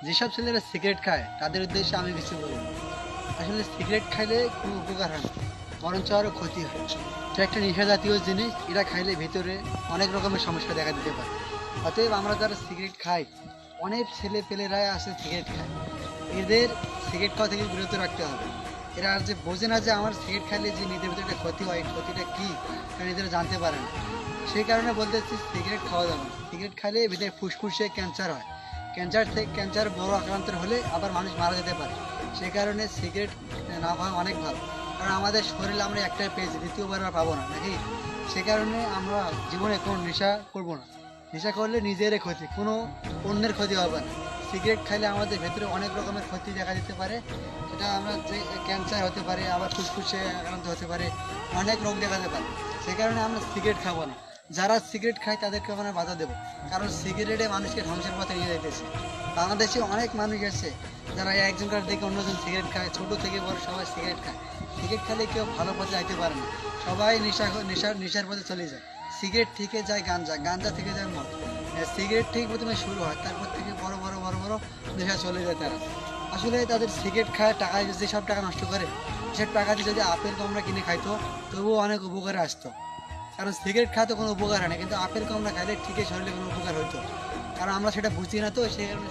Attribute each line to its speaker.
Speaker 1: যেসব ছেলেরা সিগারেট খায় তাদের উদ্দেশ্যে আমি কিছু বলবো। আসলে সিগারেট খাইলে কোনো উপকার হয় না, বরঞ্চ আরও ক্ষতি হয়। এটা একটা নেশা জাতীয় জিনিস, এটা খাইলে ভিতরে অনেক রকমের সমস্যা দেখা দিতে পারে। অতএব আমরা যারা সিগারেট খাই, অনেক ছেলে পেলেরাই আসে সিগারেট খায়, এদের সিগারেট খাওয়া থেকে বিরত রাখতে হবে। এরা আর যে বোঝে না যে আমার সিগারেট খাইলে যে নিজের ভিতরে একটা ক্ষতি হয়, এই ক্ষতিটা কী, কারণ এদের জানতে পারে না। সেই কারণে বলতেছি সিগারেট খাওয়া যাবে না। সিগারেট খাইলে ভিতরে ফুসফুসে ক্যান্সার হয়। ক্যান্সার বড় আক্রান্ত হলে আবার মানুষ মারা যেতে পারে। সেই কারণে সিগারেট না খাওয়া অনেক ভালো, কারণ আমাদের শরীরে আমরা একটাই পেয়েছি, দ্বিতীয়বার আর পাবো না নাকি। সে কারণে আমরা জীবনে কোনো নেশা করব না। নেশা করলে নিজেরই ক্ষতি, কোনো অন্যের ক্ষতি হবে না। সিগারেট খাইলে আমাদের ভেতরে অনেক রকমের ক্ষতি দেখা দিতে পারে। সেটা আমরা যে ক্যান্সার হতে পারে, আবার ফুসফুসে আক্রান্ত হতে পারে, অনেক রোগ দেখাতে পারে। সেই কারণে আমরা সিগারেট খাবো না। যারা সিগারেট খায় তাদেরকে আমরা বাধা দেবো, কারণ সিগারেটে মানুষকে ধ্বংসের পথে নিয়ে যাইতেছে। বাংলাদেশে অনেক মানুষ আছে যারা একজনকার দেখে অন্যজন সিগারেট খায়, ছোট থেকে বড় সবাই সিগারেট খায়। সিগারেট খেলে কেউ ভালো পথে যাইতে পারে না, সবাই নেশার পথে চলে যায়। সিগারেট থেকে যায় গাঞ্জা, গাঞ্জা থেকে যায় মদ। সিগারেট থেকে প্রথমে শুরু হয়, তারপর থেকে বড় বড় বড় বড় নেশা চলে যায় তারা। আসলে তাদের সিগারেট খায় টাকায়, যেসব টাকা নষ্ট করে, সেসব টাকা দিয়ে যদি আপেল কমলা কিনে খাইতো তবুও অনেক উপকারে আসতো। কারণ সিগারেট খাওয়া তো কোনো উপকার হয় না, কিন্তু আপেল কমলা খাইলে ঠিকই শরীরে কোনো উপকার হইতো, কারণ আমরা সেটা বুঝি না, তো সেই কারণে